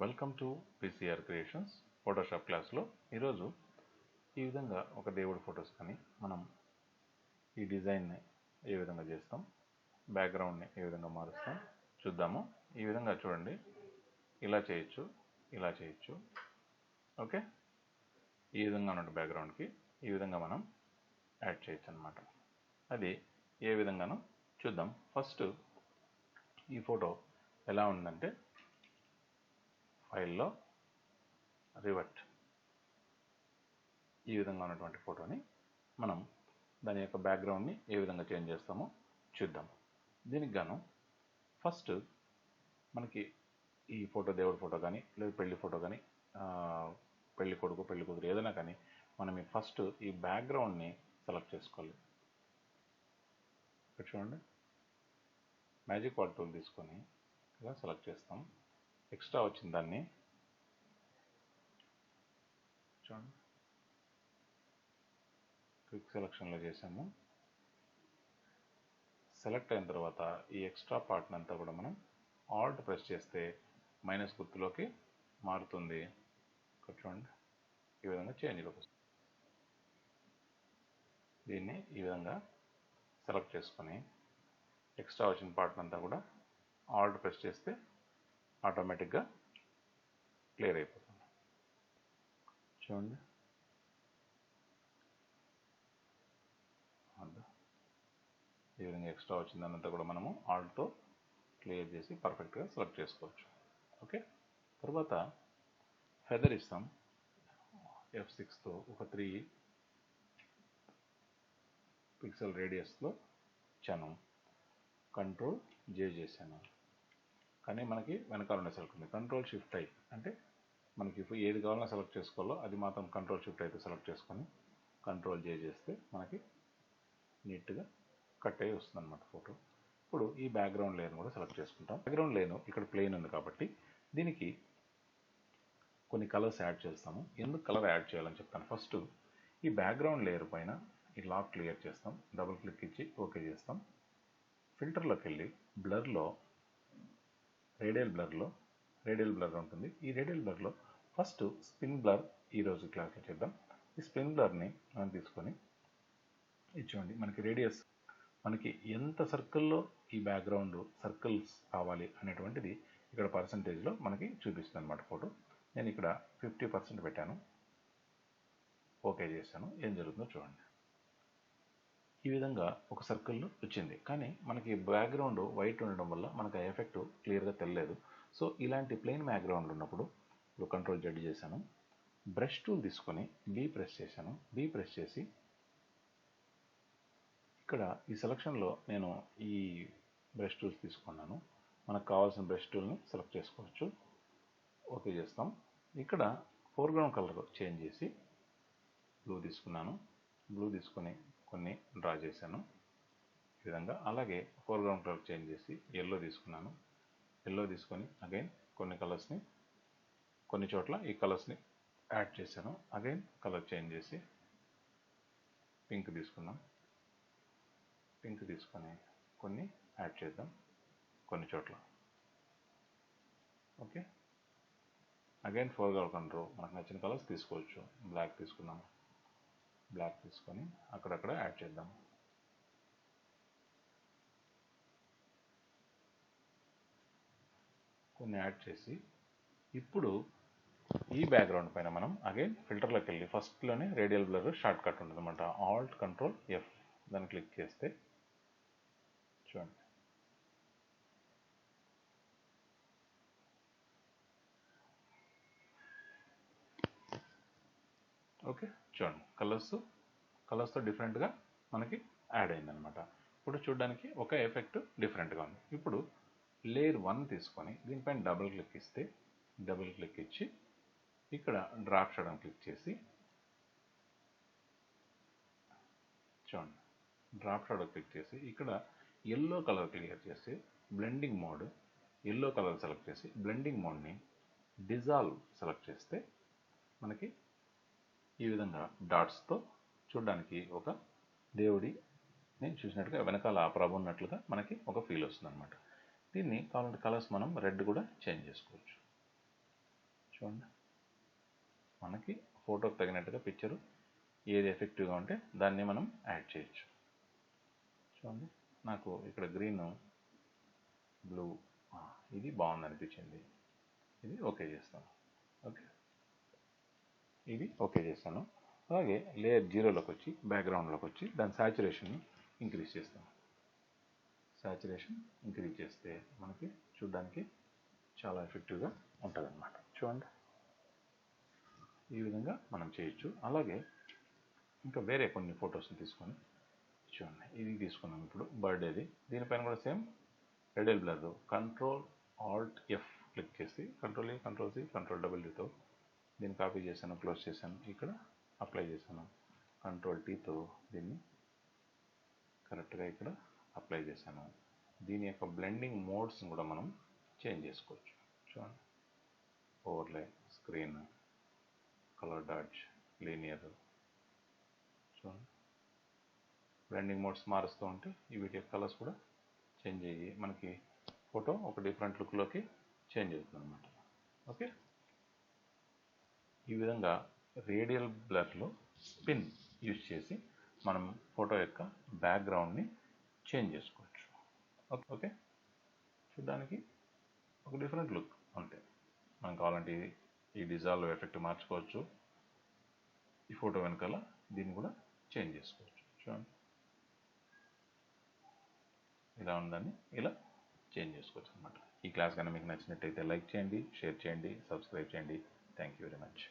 Welcome to PCR creations Photoshop క్లాస్లో ఈరోజు ఈ విధంగా ఒక దేవుడి ఫొటోస్ కానీ మనం ఈ డిజైన్ని ఏ విధంగా చేస్తాం, బ్యాక్గ్రౌండ్ని ఏ విధంగా మారుస్తాం చూద్దాము. ఈ విధంగా చూడండి, ఇలా చేయొచ్చు. ఓకే, ఈ విధంగా ఉన్న బ్యాక్గ్రౌండ్కి ఈ విధంగా మనం యాడ్ చేయొచ్చు అన్నమాట. అది ఏ విధంగానో చూద్దాం. ఫస్ట్ ఈ ఫోటో ఎలా ఉందంటే, ఫైల్లో రివర్ట్ ఈ విధంగా ఉన్నటువంటి ఫోటోని మనం దాని యొక్క బ్యాక్గ్రౌండ్ని ఏ విధంగా చేంజ్ చేస్తామో చూద్దాం. దీనికి గాను ఫస్ట్ మనకి ఈ ఫోటో, దేవుడి ఫోటో కానీ లేదా పెళ్లి ఫోటో కానీ, పెళ్లి కొడుకు పెళ్లి కూతురు ఏదైనా కానీ మనం ఫస్ట్ ఈ బ్యాక్గ్రౌండ్ని సెలెక్ట్ చేసుకోవాలి. ఇక్కడ చూడండి, మ్యాజిక్ వాల్ టూల్ తీసుకొని ఇలా సెలెక్ట్ చేస్తాం. ఎక్స్ట్రా వచ్చిన దాన్ని చూడండి, క్విక్ సెలక్షన్లో చేసాము. సెలెక్ట్ అయిన తర్వాత ఈ ఎక్స్ట్రా పార్ట్ని అంతా కూడా మనం ఆల్ట్ ప్రెస్ చేస్తే మైనస్ గుర్తులోకి మారుతుంది. ఇక్కడ చూడండి, ఈ విధంగా చేంజ్లోకి వస్తుంది. దీన్ని ఈ విధంగా సెలెక్ట్ చేసుకొని ఎక్స్ట్రా వచ్చిన పార్ట్ అంతా కూడా ఆల్ట్ ప్రెస్ చేస్తే ఆటోమేటిక్గా క్లియర్ అయిపోతుంది. చూడండి, ఈ విధంగా ఎక్స్ట్రా వచ్చిందన్నంతా కూడా మనము ఆల్ట్తో క్లియర్ చేసి పర్ఫెక్ట్గా సెలెక్ట్ చేసుకోవచ్చు. ఓకే, తర్వాత ఫెదర్ ఇస్తాం. F6తో ఒక 3 పిక్సెల్ రేడియస్లో ఇచ్చాను. కంట్రోల్ J చేశాను, కానీ మనకి వెనకాల ఉన్న సెలెక్ట్ ఉంది. కంట్రోల్ షిఫ్ట్ ఐ అంటే మనకి ఏది కావాలన్నా సెలెక్ట్ చేసుకోవాలో అది మాత్రం కంట్రోల్ షిఫ్ట్ అయితే సెలెక్ట్ చేసుకొని కంట్రోల్ J చేస్తే మనకి నీట్గా కట్ అయ్యి వస్తుంది అన్నమాట ఫోటో. ఇప్పుడు ఈ బ్యాక్గ్రౌండ్ లేయర్ని కూడా సెలెక్ట్ చేసుకుంటాం. బ్యాక్గ్రౌండ్ లేయర్ ఇక్కడ ప్లెయిన్ ఉంది కాబట్టి దీనికి కొన్ని కలర్స్ యాడ్ చేస్తాము. ఎందుకు కలర్ యాడ్ చేయాలని చెప్తాను. ఫస్ట్ ఈ బ్యాక్గ్రౌండ్ లేయర్ పైన ఈ లాక్ క్లియర్ చేస్తాం. డబుల్ క్లిక్ ఇచ్చి ఓకే చేస్తాం. ఫిల్టర్లోకి వెళ్ళి బ్లర్లో రేడియల్ బ్లర్ ఉంటుంది. ఈ రేడియల్ బ్లర్లో ఫస్ట్ స్పిన్ బ్లర్ ఈరోజు క్లాస్లో చేద్దాం. ఈ స్పిన్ బ్లర్ని మనం తీసుకొని ఇచ్చుకోండి. మనకి రేడియస్, మనకి ఎంత సర్కిల్లో ఈ బ్యాక్గ్రౌండ్ సర్కిల్స్ కావాలి అనేటువంటిది ఇక్కడ పర్సంటేజ్లో మనకి చూపిస్తుంది అన్నమాట ఫోటో. నేను ఇక్కడ 50% పెట్టాను, ఓకే చేశాను. ఏం జరుగుతుందో చూడండి. ఈ విధంగా ఒక సర్కిల్లో వచ్చింది, కానీ మనకి బ్యాక్గ్రౌండ్ వైట్ ఉండడం వల్ల మనకు ఆ ఎఫెక్ట్ క్లియర్గా తెలియలేదు. సో ఇలాంటి ప్లెయిన్ బ్యాక్గ్రౌండ్ ఉన్నప్పుడు ఇప్పుడు కంట్రోల్ Z చేశాను. బ్రష్ టూల్ తీసుకొని B ప్రెస్ చేశాను. B ప్రెస్ చేసి ఇక్కడ ఈ సెలక్షన్లో నేను ఈ బ్రష్ టూల్స్ తీసుకున్నాను. మనకు కావాల్సిన బ్రష్ టూల్ని సెలెక్ట్ చేసుకోవచ్చు. ఓకే చేస్తాం. ఇక్కడ ఫోర్గ్రౌండ్ కలర్ చేంజ్ చేసి బ్లూ తీసుకున్నాను. బ్లూ తీసుకొని కొన్ని డ్రా చేశాను ఈ విధంగా. అలాగే ఫోర్గ్రౌండ్ కలర్ చేంజ్ చేసి ఎల్లో తీసుకున్నాను. ఎల్లో తీసుకొని అగైన్ కొన్ని కలర్స్ని, కొన్ని చోట్ల ఈ కలర్స్ని యాడ్ చేశాను. అగైన్ కలర్ చేంజ్ చేసి పింక్ తీసుకున్నాం. పింక్ తీసుకొని కొన్ని యాడ్ చేద్దాం కొన్ని చోట్ల. ఓకే, అగైన్ ఫోర్గ్రౌండ్ కంట్రోల్ మనకు నచ్చిన కలర్స్ తీసుకోవచ్చు. బ్లాక్ తీసుకున్నాం. బ్లాక్ తీసుకొని అక్కడక్కడ యాడ్ చేద్దాం. కొన్ని యాడ్ చేసి ఇప్పుడు ఈ బ్యాక్గ్రౌండ్ పైన మనం అగైన్ ఫిల్టర్లోకి వెళ్ళి ఫస్ట్లోనే రేడియల్ బ్లర్ షార్ట్ కట్ ఉంటుంది అనమాట. ఆల్ట్ కంట్రోల్ F దాన్ని క్లిక్ చేస్తే చూడండి, ఓకే చూడండి కలర్స్తో డిఫరెంట్గా మనకి యాడ్ అయిందనమాట. ఇప్పుడు చూడడానికి ఒక ఎఫెక్ట్ డిఫరెంట్గా ఉంది. ఇప్పుడు లేయర్ 1 తీసుకొని దీనిపైన డబుల్ క్లిక్ ఇస్తే, డబుల్ క్లిక్ ఇచ్చి ఇక్కడ డ్రాప్ షాడోని క్లిక్ చేసి చూడండి, డ్రాప్ షాడో క్లిక్ చేసి ఇక్కడ ఎల్లో కలర్ క్లియర్ చేసి blending mode yellow colour select చేసి బ్లెండింగ్ మోడ్ని డిజాల్వ్ సెలెక్ట్ చేస్తే మనకి ఈ విధంగా డాట్స్తో చూడడానికి ఒక దేవుడిని చూసినట్టుగా వెనకాల ఆ ప్రభు ఉన్నట్లుగా మనకి ఒక ఫీల్ వస్తుంది అనమాట. దీన్ని కావాలంటే కలర్స్ మనం రెడ్ కూడా చేంజ్ చేసుకోవచ్చు. చూడండి, మనకి ఫోటోకి తగినట్టుగా పిక్చరు ఏది ఎఫెక్టివ్గా ఉంటే దాన్ని మనం యాడ్ చేయొచ్చు. చూడండి, నాకు ఇక్కడ గ్రీన్, బ్లూ ఇది బాగుంది అనిపించింది, ఇది ఓకే చేస్తాను. ఓకే, ఇది ఓకే చేస్తాను. అలాగే లేయర్ 0లోకి వచ్చి బ్యాక్గ్రౌండ్లోకి వచ్చి దాని సాచురేషన్ ఇంక్రీజ్ చేస్తాను. సాచురేషన్ ఇంక్రీజ్ చేస్తే మనకి చూడడానికి చాలా ఎఫెక్టివ్గా ఉంటుంది అన్నమాట. చూడండి, ఈ విధంగా మనం చేయొచ్చు. అలాగే ఇంకా వేరే కొన్ని ఫొటోస్ని తీసుకొని చూడండి, ఇది తీసుకున్నాం ఇప్పుడు బర్త్డేది. దీనిపైన కూడా same radial blur, Ctrl+Alt+F click చేసి Ctrl+A Ctrl+C Ctrl+Wతో దీన్ని కాపీ చేశాను, క్లోజ్ చేశాను, ఇక్కడ అప్లై చేశాను. Ctrl+Tతో దీన్ని కరెక్ట్గా ఇక్కడ అప్లై చేశాను. దీని యొక్క బ్లెండింగ్ మోడ్స్ని కూడా మనం చేంజ్ చేసుకోవచ్చు. చూడండి, ఓవర్లే, స్క్రీన్, కలర్ డాడ్జ్, లీనియర్. చూడండి, బ్లెండింగ్ మోడ్స్ మారుస్తూ ఉంటే వీటి యొక్క కలర్స్ కూడా చేంజ్ అయ్యి మనకి ఫోటో ఒక డిఫరెంట్ లుక్లోకి చేంజ్ అవుతుంది అన్నమాట. ఓకే, ఈ విధంగా రేడియల్ బ్లర్లో పిన్ యూజ్ చేసి మనం ఫోటో యొక్క బ్యాక్గ్రౌండ్ని చేంజ్ చేసుకోవచ్చు. ఓకే, చూడడానికి ఒక డిఫరెంట్ లుక్ అంతే. మనం కావాలంటే ఈ డిజాల్వ్ ఎఫెక్ట్ మార్చుకోవచ్చు. ఈ ఫోటో వెనకాల దీన్ని కూడా చేంజ్ చేసుకోవచ్చు. చూడండి, ఇలా ఉందని ఇలా చేంజ్ చేసుకోవచ్చు అనమాట. ఈ క్లాస్ కనుక మీకు నచ్చినట్టయితే లైక్ చేయండి, షేర్ చేయండి, సబ్స్క్రైబ్ చేయండి. Thank you very much.